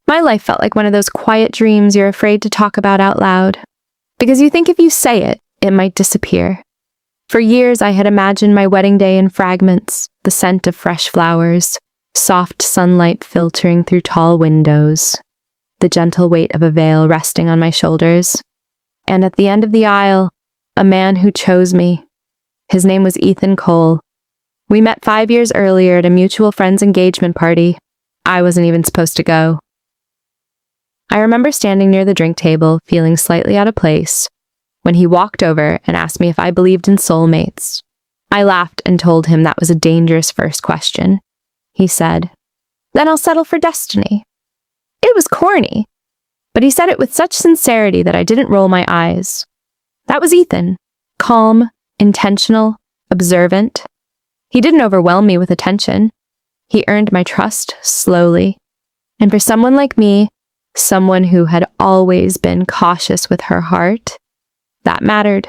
My life felt like one of those quiet dreams you're afraid to talk about out loud, because you think if you say it, it might disappear. For years, I had imagined my wedding day in fragments, the scent of fresh flowers, soft sunlight filtering through tall windows, the gentle weight of a veil resting on my shoulders, and at the end of the aisle, a man who chose me. His name was Ethan Cole. We met 5 years earlier at a mutual friend's engagement party. I wasn't even supposed to go. I remember standing near the drink table, feeling slightly out of place, when he walked over and asked me if I believed in soulmates. I laughed and told him that was a dangerous first question. He said, "Then I'll settle for destiny." It was corny, but he said it with such sincerity that I didn't roll my eyes. That was Ethan. Calm, intentional, observant. He didn't overwhelm me with attention. He earned my trust slowly. And for someone like me, someone who had always been cautious with her heart, that mattered.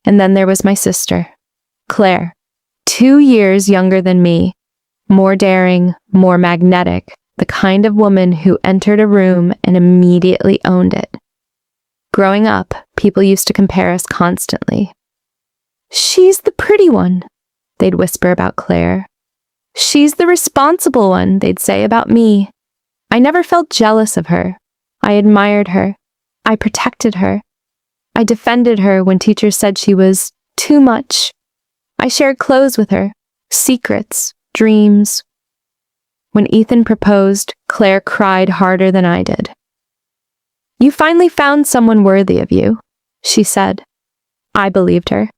And then there was my sister, Claire, 2 years younger than me, more daring, more magnetic, the kind of woman who entered a room and immediately owned it. Growing up, people used to compare us constantly. "She's the pretty one," they'd whisper about Claire. "She's the responsible one," they'd say about me. I never felt jealous of her. I admired her. I protected her. I defended her when teachers said she was too much. I shared clothes with her, secrets, dreams. When Ethan proposed, Claire cried harder than I did. "You finally found someone worthy of you," she said. I believed her.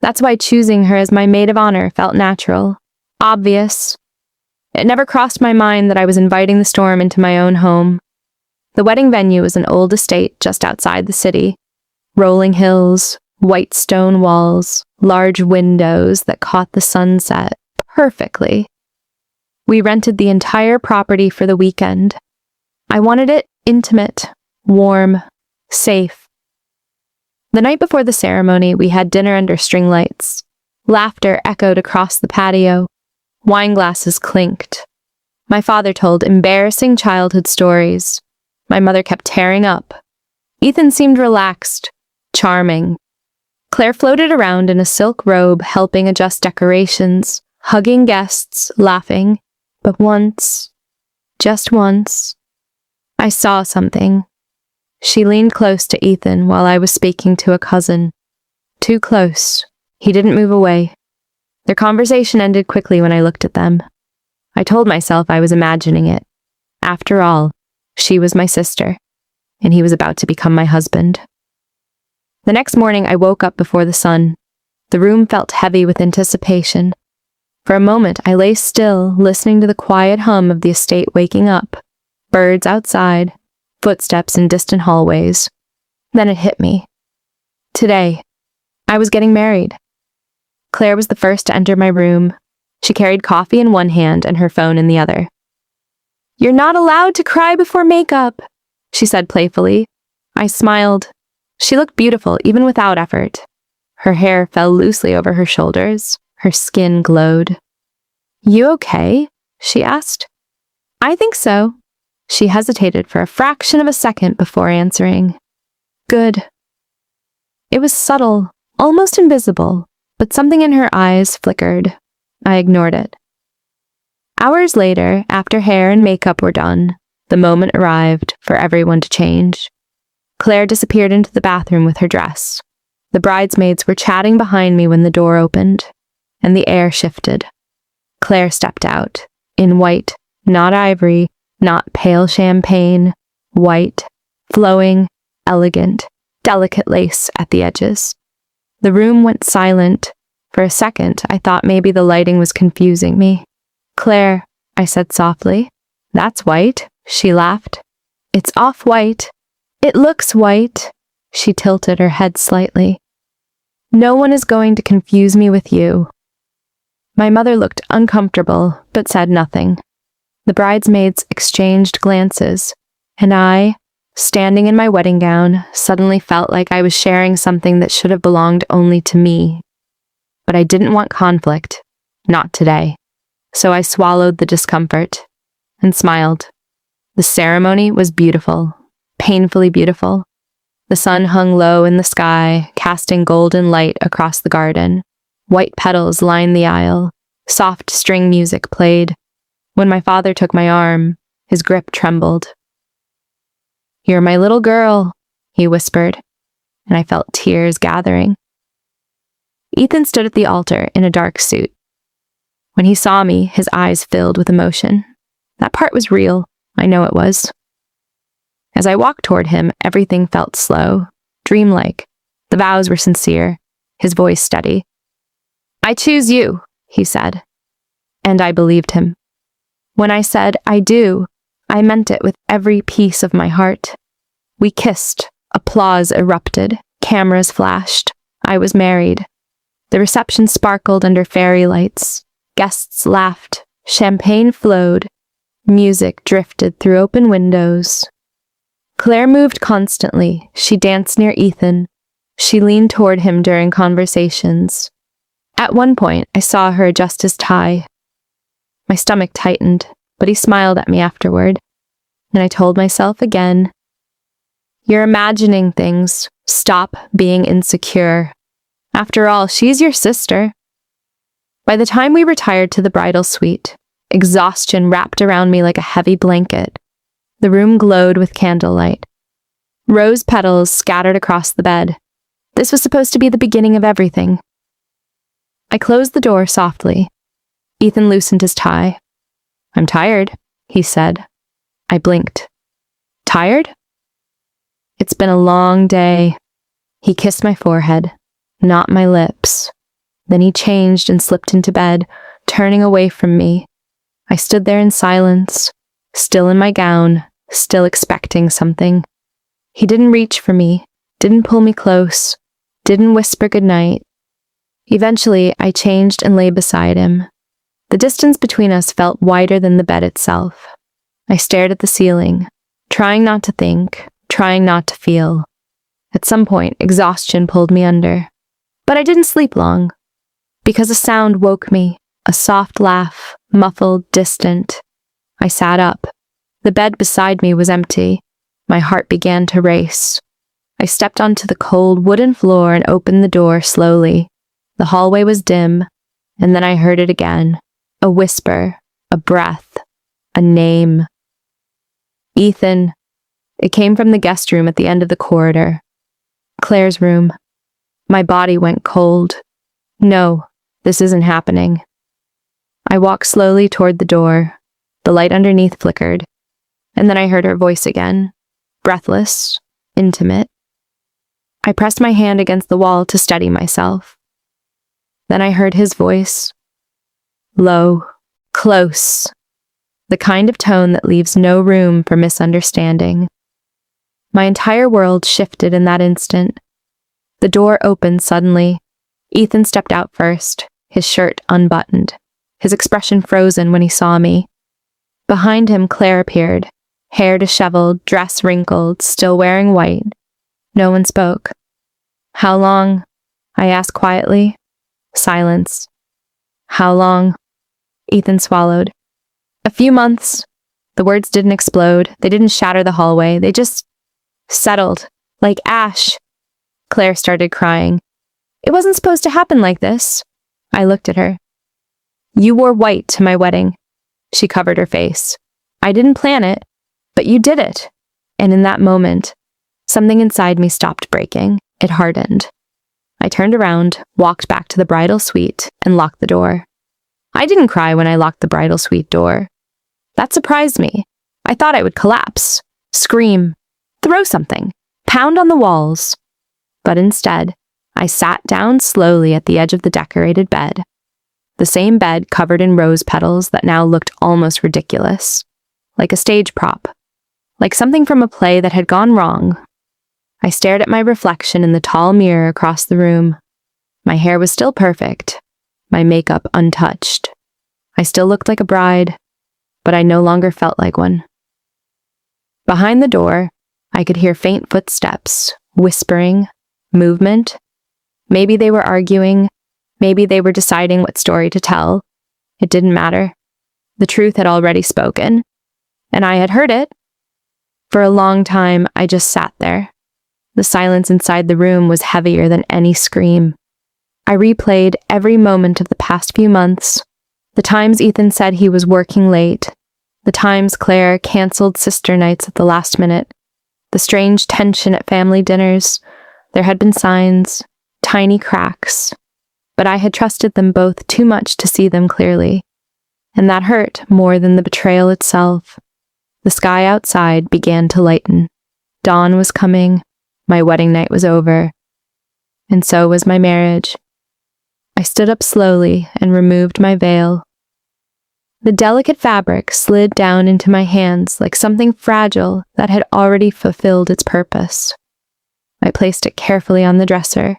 That's why choosing her as my maid of honor felt natural, obvious. It never crossed my mind that I was inviting the storm into my own home. The wedding venue was an old estate just outside the city. Rolling hills, white stone walls, large windows that caught the sunset perfectly. We rented the entire property for the weekend. I wanted it intimate, warm, safe. The night before the ceremony, we had dinner under string lights. Laughter echoed across the patio. Wine glasses clinked. My father told embarrassing childhood stories. My mother kept tearing up. Ethan seemed relaxed, charming. Claire floated around in a silk robe, helping adjust decorations, hugging guests, laughing. But once, just once, I saw something. She leaned close to Ethan while I was speaking to a cousin. Too close. He didn't move away. Their conversation ended quickly when I looked at them. I told myself I was imagining it. After all, she was my sister, and he was about to become my husband. The next morning, I woke up before the sun. The room felt heavy with anticipation. For a moment, I lay still, listening to the quiet hum of the estate waking up, birds outside, footsteps in distant hallways. Then it hit me. Today, I was getting married. Claire was the first to enter my room. She carried coffee in one hand and her phone in the other. "You're not allowed to cry before makeup," she said playfully. I smiled. She looked beautiful even without effort. Her hair fell loosely over her shoulders. Her skin glowed. "You okay?" she asked. "I think so." She hesitated for a fraction of a second before answering. "Good." It was subtle, almost invisible, but something in her eyes flickered. I ignored it. Hours later, after hair and makeup were done, the moment arrived for everyone to change. Claire disappeared into the bathroom with her dress. The bridesmaids were chatting behind me when the door opened, and the air shifted. Claire stepped out, in white, not ivory, not pale champagne, white, flowing, elegant, delicate lace at the edges. The room went silent. For a second, I thought maybe the lighting was confusing me. "Claire," I said softly. "That's white," she laughed. "It's off-white. It looks white." She tilted her head slightly. "No one is going to confuse me with you." My mother looked uncomfortable, but said nothing. The bridesmaids exchanged glances, and I, standing in my wedding gown, suddenly felt like I was sharing something that should have belonged only to me. But I didn't want conflict, not today. So I swallowed the discomfort and smiled. The ceremony was beautiful, painfully beautiful. The sun hung low in the sky, casting golden light across the garden. White petals lined the aisle. Soft string music played. When my father took my arm, his grip trembled. "You're my little girl," he whispered, and I felt tears gathering. Ethan stood at the altar in a dark suit. When he saw me, his eyes filled with emotion. That part was real. I know it was. As I walked toward him, everything felt slow, dreamlike. The vows were sincere, his voice steady. "I choose you," he said. And I believed him. When I said, "I do," I meant it with every piece of my heart. We kissed. Applause erupted. Cameras flashed. I was married. The reception sparkled under fairy lights. Guests laughed. Champagne flowed. Music drifted through open windows. Claire moved constantly. She danced near Ethan. She leaned toward him during conversations. At one point, I saw her adjust his tie. My stomach tightened, but he smiled at me afterward. And I told myself again, "You're imagining things. Stop being insecure. After all, she's your sister." By the time we retired to the bridal suite, exhaustion wrapped around me like a heavy blanket. The room glowed with candlelight. Rose petals scattered across the bed. This was supposed to be the beginning of everything. I closed the door softly. Ethan loosened his tie. "I'm tired," he said. I blinked. "Tired?" "It's been a long day." He kissed my forehead, not my lips. Then he changed and slipped into bed, turning away from me. I stood there in silence, still in my gown, still expecting something. He didn't reach for me, didn't pull me close, didn't whisper goodnight. Eventually, I changed and lay beside him. The distance between us felt wider than the bed itself. I stared at the ceiling, trying not to think, trying not to feel. At some point, exhaustion pulled me under. But I didn't sleep long, because a sound woke me, a soft laugh, muffled, distant. I sat up. The bed beside me was empty. My heart began to race. I stepped onto the cold wooden floor and opened the door slowly. The hallway was dim, and then I heard it again. A whisper, a breath, a name. Ethan. It came from the guest room at the end of the corridor. Claire's room. My body went cold. No, this isn't happening. I walked slowly toward the door. The light underneath flickered. And then I heard her voice again, breathless, intimate. I pressed my hand against the wall to steady myself. Then I heard his voice. Low, close. The kind of tone that leaves no room for misunderstanding. My entire world shifted in that instant. The door opened suddenly. Ethan stepped out first, his shirt unbuttoned, his expression frozen when he saw me. Behind him, Claire appeared, hair disheveled, dress wrinkled, still wearing white. No one spoke. "How long?" I asked quietly. Silence. "How long?" Ethan swallowed. "A few months." The words didn't explode. They didn't shatter the hallway. They just settled, like ash. Claire started crying. "It wasn't supposed to happen like this." I looked at her. "You wore white to my wedding." She covered her face. "I didn't plan it, but you did it." And in that moment, something inside me stopped breaking. It hardened. I turned around, walked back to the bridal suite, and locked the door. I didn't cry when I locked the bridal suite door. That surprised me. I thought I would collapse, scream, throw something, pound on the walls. But instead, I sat down slowly at the edge of the decorated bed. The same bed covered in rose petals that now looked almost ridiculous, like a stage prop, like something from a play that had gone wrong. I stared at my reflection in the tall mirror across the room. My hair was still perfect, my makeup untouched. I still looked like a bride, but I no longer felt like one. Behind the door, I could hear faint footsteps, whispering, movement. Maybe they were arguing. Maybe they were deciding what story to tell. It didn't matter. The truth had already spoken, and I had heard it, For a long time, I just sat there. The silence inside the room was heavier than any scream. I replayed every moment of the past few months, the times Ethan said he was working late, the times Claire canceled sister nights at the last minute, the strange tension at family dinners. There had been signs, tiny cracks, but I had trusted them both too much to see them clearly, and that hurt more than the betrayal itself. The sky outside began to lighten. Dawn was coming, my wedding night was over, and so was my marriage. I stood up slowly and removed my veil. The delicate fabric slid down into my hands like something fragile that had already fulfilled its purpose. I placed it carefully on the dresser.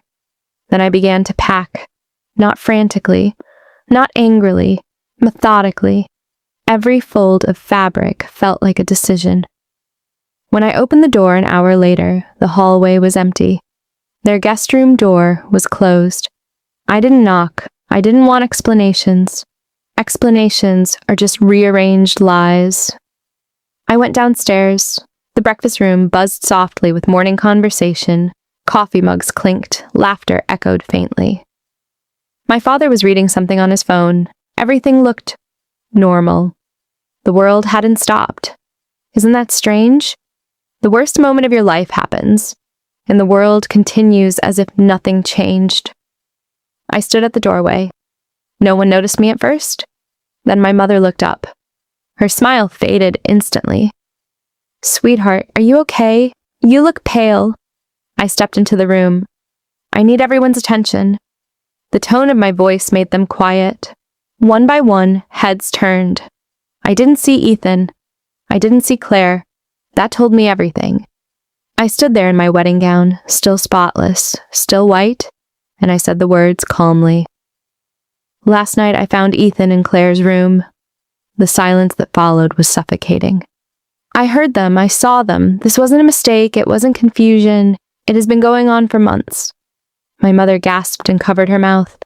Then I began to pack, not frantically, not angrily, methodically. Every fold of fabric felt like a decision. When I opened the door an hour later, the hallway was empty. Their guest room door was closed. I didn't knock. I didn't want explanations. Explanations are just rearranged lies. I went downstairs. The breakfast room buzzed softly with morning conversation. Coffee mugs clinked. Laughter echoed faintly. My father was reading something on his phone. Everything looked normal. The world hadn't stopped. Isn't that strange? The worst moment of your life happens, and the world continues as if nothing changed. I stood at the doorway. No one noticed me at first. Then my mother looked up. Her smile faded instantly. "Sweetheart, are you okay? You look pale." I stepped into the room. "I need everyone's attention." The tone of my voice made them quiet. One by one, heads turned. I didn't see Ethan. I didn't see Claire. That told me everything. I stood there in my wedding gown, still spotless, still white, and I said the words calmly. Last night I found Ethan in Claire's room. The silence that followed was suffocating. I heard them, I saw them. This wasn't a mistake, it wasn't confusion. It has been going on for months. My mother gasped and covered her mouth.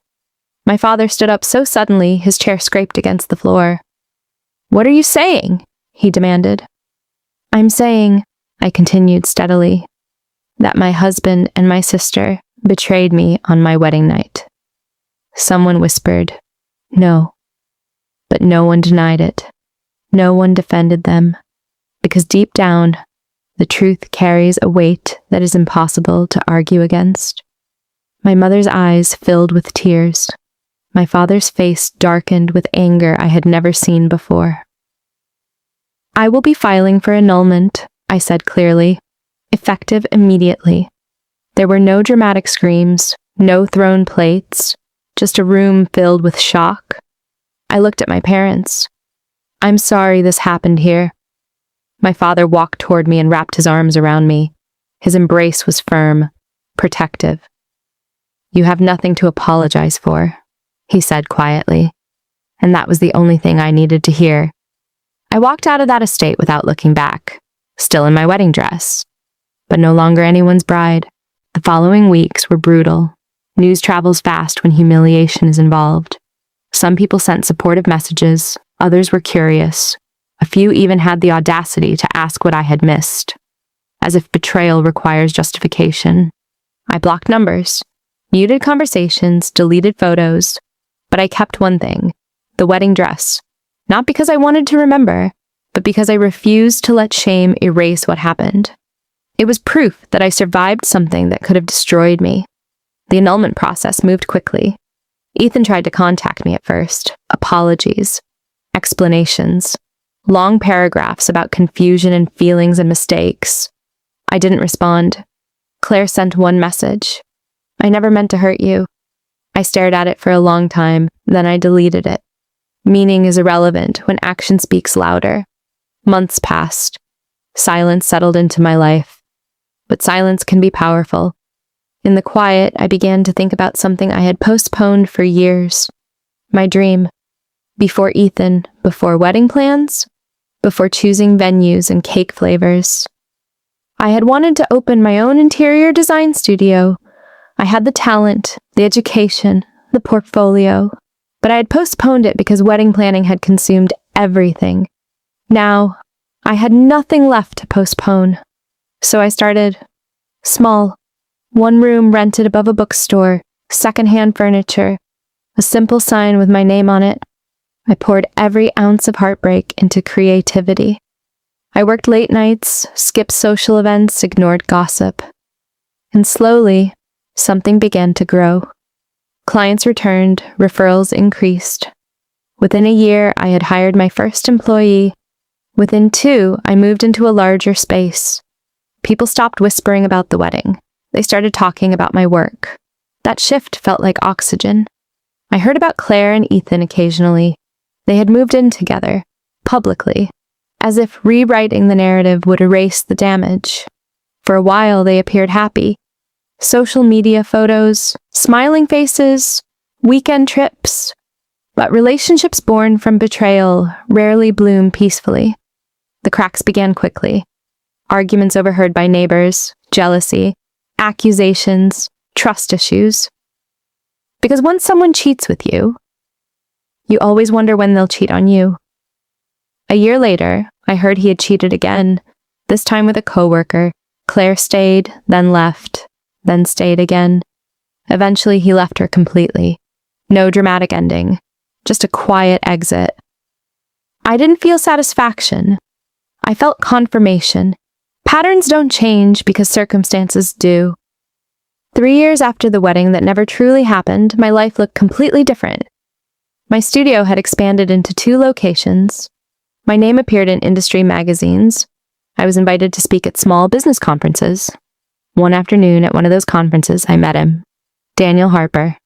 My father stood up so suddenly his chair scraped against the floor. "What are you saying?" he demanded. "I'm saying," I continued steadily, "that my husband and my sister betrayed me on my wedding night." Someone whispered, "No." But no one denied it. No one defended them. Because deep down, the truth carries a weight that is impossible to argue against. My mother's eyes filled with tears. My father's face darkened with anger I had never seen before. "I will be filing for annulment," I said clearly, effective immediately. There were no dramatic screams, no thrown plates, just a room filled with shock. I looked at my parents. "I'm sorry this happened here." My father walked toward me and wrapped his arms around me. His embrace was firm, protective. "You have nothing to apologize for," he said quietly, and that was the only thing I needed to hear. I walked out of that estate without looking back, still in my wedding dress, but no longer anyone's bride. The following weeks were brutal. News travels fast when humiliation is involved. Some people sent supportive messages, others were curious. A few even had the audacity to ask what I had missed, as if betrayal requires justification. I blocked numbers, muted conversations, deleted photos, but I kept one thing, the wedding dress, not because I wanted to remember, but because I refused to let shame erase what happened. It was proof that I survived something that could have destroyed me. The annulment process moved quickly. Ethan tried to contact me at first. Apologies, explanations, long paragraphs about confusion and feelings and mistakes. I didn't respond. Claire sent one message. "I never meant to hurt you." I stared at it for a long time, then I deleted it. Meaning is irrelevant when action speaks louder. Months passed. Silence settled into my life. But silence can be powerful. In the quiet, I began to think about something I had postponed for years. My dream. Before Ethan, before wedding plans, before choosing venues and cake flavors. I had wanted to open my own interior design studio. I had the talent, the education, the portfolio, but I had postponed it because wedding planning had consumed everything. Now, I had nothing left to postpone. So I started small. One room rented above a bookstore, secondhand furniture, a simple sign with my name on it. I poured every ounce of heartbreak into creativity. I worked late nights, skipped social events, ignored gossip. And slowly, something began to grow. Clients returned, referrals increased. Within a year, I had hired my first employee. Within 2, I moved into a larger space. People stopped whispering about the wedding. They started talking about my work. That shift felt like oxygen. I heard about Claire and Ethan occasionally. They had moved in together, publicly, as if rewriting the narrative would erase the damage. For a while, they appeared happy. Social media photos, smiling faces, weekend trips. But relationships born from betrayal rarely bloom peacefully. The cracks began quickly. Arguments overheard by neighbors, jealousy, accusations, trust issues. Because once someone cheats with you, you always wonder when they'll cheat on you. A year later, I heard he had cheated again, this time with a coworker. Claire stayed, then left, then stayed again. Eventually, he left her completely. No dramatic ending, just a quiet exit. I didn't feel satisfaction. I felt confirmation. Patterns don't change because circumstances do. 3 years after the wedding that never truly happened, my life looked completely different. My studio had expanded into 2 locations. My name appeared in industry magazines. I was invited to speak at small business conferences. One afternoon at one of those conferences, I met him, Daniel Harper.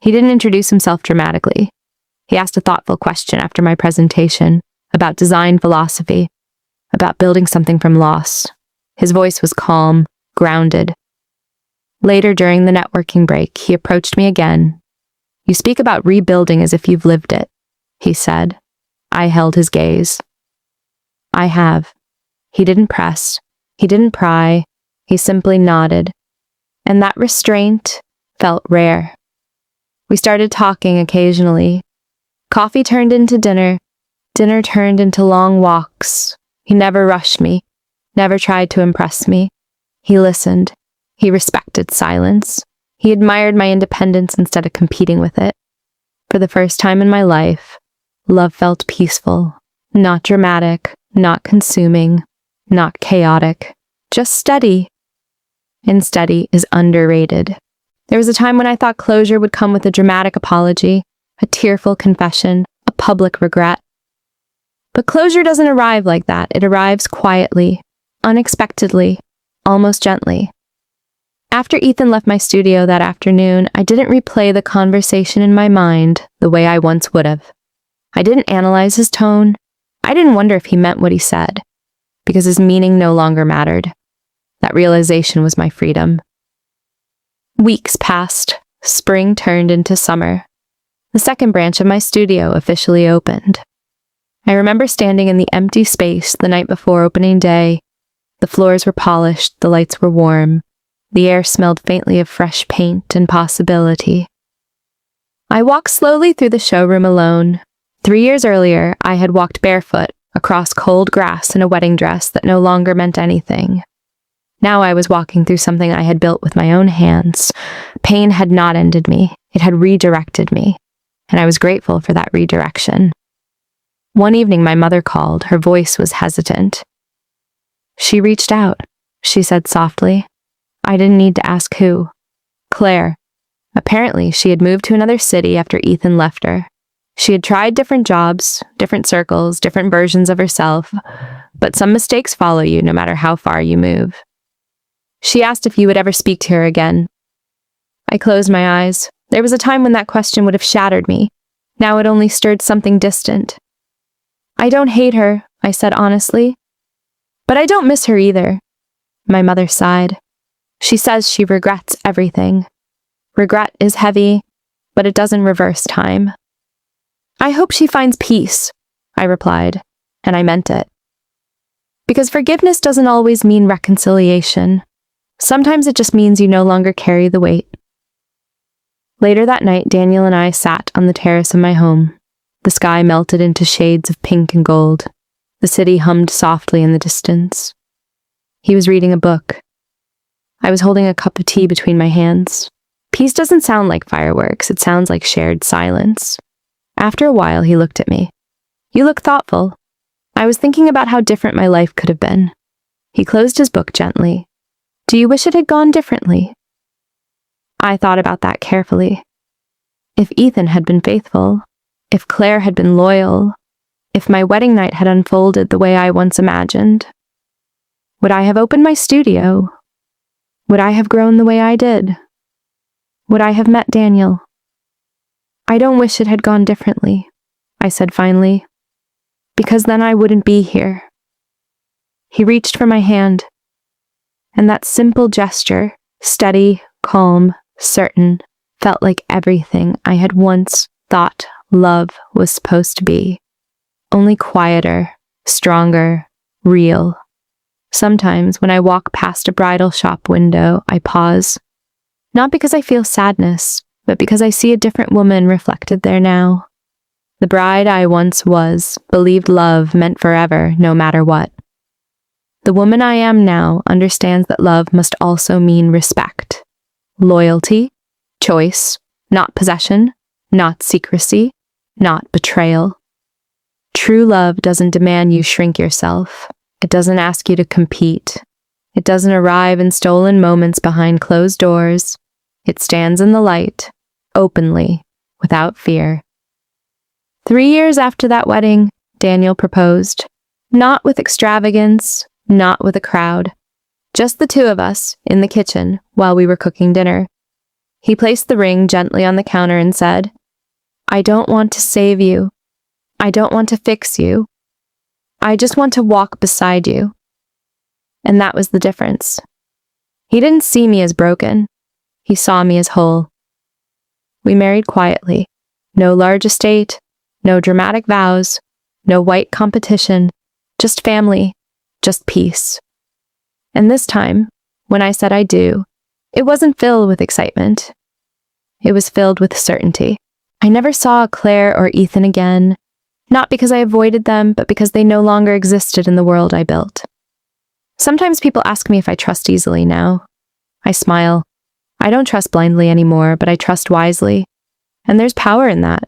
He didn't introduce himself dramatically. He asked a thoughtful question after my presentation about design philosophy, about building something from loss. His voice was calm, grounded. Later during the networking break, he approached me again. "You speak about rebuilding as if you've lived it," he said. I held his gaze. "I have." He didn't press. He didn't pry. He simply nodded. And that restraint felt rare. We started talking occasionally. Coffee turned into dinner. Dinner turned into long walks. He never rushed me, never tried to impress me. He listened. He respected silence. He admired my independence instead of competing with it. For the first time in my life, love felt peaceful, not dramatic, not consuming, not chaotic, just steady. And steady is underrated. There was a time when I thought closure would come with a dramatic apology, a tearful confession, a public regret. But closure doesn't arrive like that. It arrives quietly, unexpectedly, almost gently. After Ethan left my studio that afternoon, I didn't replay the conversation in my mind the way I once would have. I didn't analyze his tone. I didn't wonder if he meant what he said, because his meaning no longer mattered. That realization was my freedom. Weeks passed. Spring turned into summer. The second branch of my studio officially opened. I remember standing in the empty space the night before opening day. The floors were polished, the lights were warm. The air smelled faintly of fresh paint and possibility. I walked slowly through the showroom alone. 3 years earlier, I had walked barefoot across cold grass in a wedding dress that no longer meant anything. Now I was walking through something I had built with my own hands. Pain had not ended me. It had redirected me. And I was grateful for that redirection. One evening, my mother called. Her voice was hesitant. "She reached out," she said softly. I didn't need to ask who. Claire. Apparently, she had moved to another city after Ethan left her. She had tried different jobs, different circles, different versions of herself, but some mistakes follow you no matter how far you move. She asked if you would ever speak to her again. I closed my eyes. There was a time when that question would have shattered me. Now it only stirred something distant. "I don't hate her," I said honestly. "But I don't miss her either." My mother sighed. She says she regrets everything. Regret is heavy, but it doesn't reverse time. "I hope she finds peace," I replied, and I meant it. Because forgiveness doesn't always mean reconciliation. Sometimes it just means you no longer carry the weight. Later that night, Daniel and I sat on the terrace of my home. The sky melted into shades of pink and gold. The city hummed softly in the distance. He was reading a book. I was holding a cup of tea between my hands. Peace doesn't sound like fireworks, it sounds like shared silence. After a while, he looked at me. "You look thoughtful." I was thinking about how different my life could have been. He closed his book gently. "Do you wish it had gone differently?" I thought about that carefully. If Ethan had been faithful, if Claire had been loyal, if my wedding night had unfolded the way I once imagined, would I have opened my studio? Would I have grown the way I did? Would I have met Daniel? "I don't wish it had gone differently," I said finally, "because then I wouldn't be here." He reached for my hand, and that simple gesture, steady, calm, certain, felt like everything I had once thought love was supposed to be. Only quieter, stronger, real. Sometimes when I walk past a bridal shop window, I pause. Not because I feel sadness, but because I see a different woman reflected there now. The bride I once was believed love meant forever, no matter what. The woman I am now understands that love must also mean respect, loyalty, choice, not possession, not secrecy, not betrayal. True love doesn't demand you shrink yourself. It doesn't ask you to compete. It doesn't arrive in stolen moments behind closed doors. It stands in the light, openly, without fear. 3 years after that wedding, Daniel proposed. Not with extravagance, not with a crowd. Just the two of us in the kitchen while we were cooking dinner. He placed the ring gently on the counter and said, "I don't want to save you. I don't want to fix you. I just want to walk beside you." And that was the difference. He didn't see me as broken. He saw me as whole. We married quietly. No large estate, no dramatic vows, no white competition, just family, just peace. And this time, when I said I do, it wasn't filled with excitement. It was filled with certainty. I never saw Claire or Ethan again, not because I avoided them, but because they no longer existed in the world I built. Sometimes people ask me if I trust easily now. I smile. I don't trust blindly anymore, but I trust wisely. And there's power in that.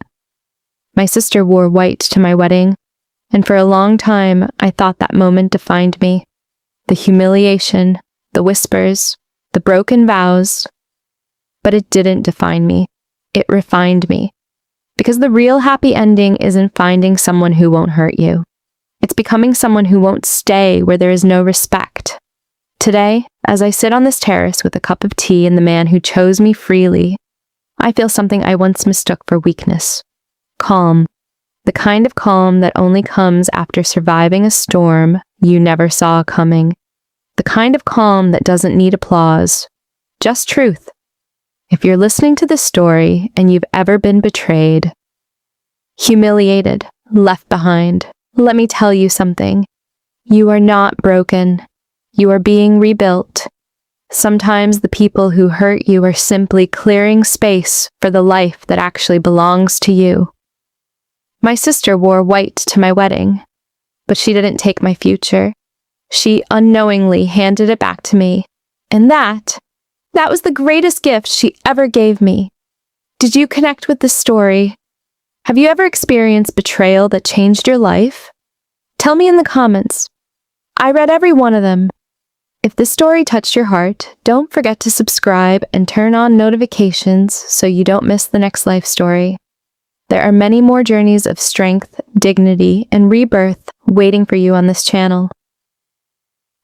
My sister wore white to my wedding, and for a long time, I thought that moment defined me. The humiliation, the whispers, the broken vows. But it didn't define me. It refined me. Because the real happy ending isn't finding someone who won't hurt you. It's becoming someone who won't stay where there is no respect. Today, as I sit on this terrace with a cup of tea and the man who chose me freely, I feel something I once mistook for weakness. Calm. The kind of calm that only comes after surviving a storm you never saw coming. The kind of calm that doesn't need applause. Just truth. If you're listening to this story and you've ever been betrayed, humiliated, left behind, let me tell you something. You are not broken. You are being rebuilt. Sometimes the people who hurt you are simply clearing space for the life that actually belongs to you. My sister wore white to my wedding, but she didn't take my future. She unknowingly handed it back to me, and that was the greatest gift she ever gave me. Did you connect with this story? Have you ever experienced betrayal that changed your life? Tell me in the comments. I read every one of them. If this story touched your heart, don't forget to subscribe and turn on notifications so you don't miss the next life story. There are many more journeys of strength, dignity, and rebirth waiting for you on this channel.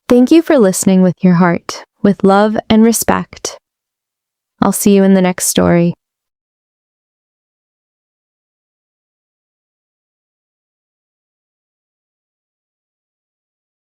Thank you for listening with your heart, with love and respect. I'll see you in the next story.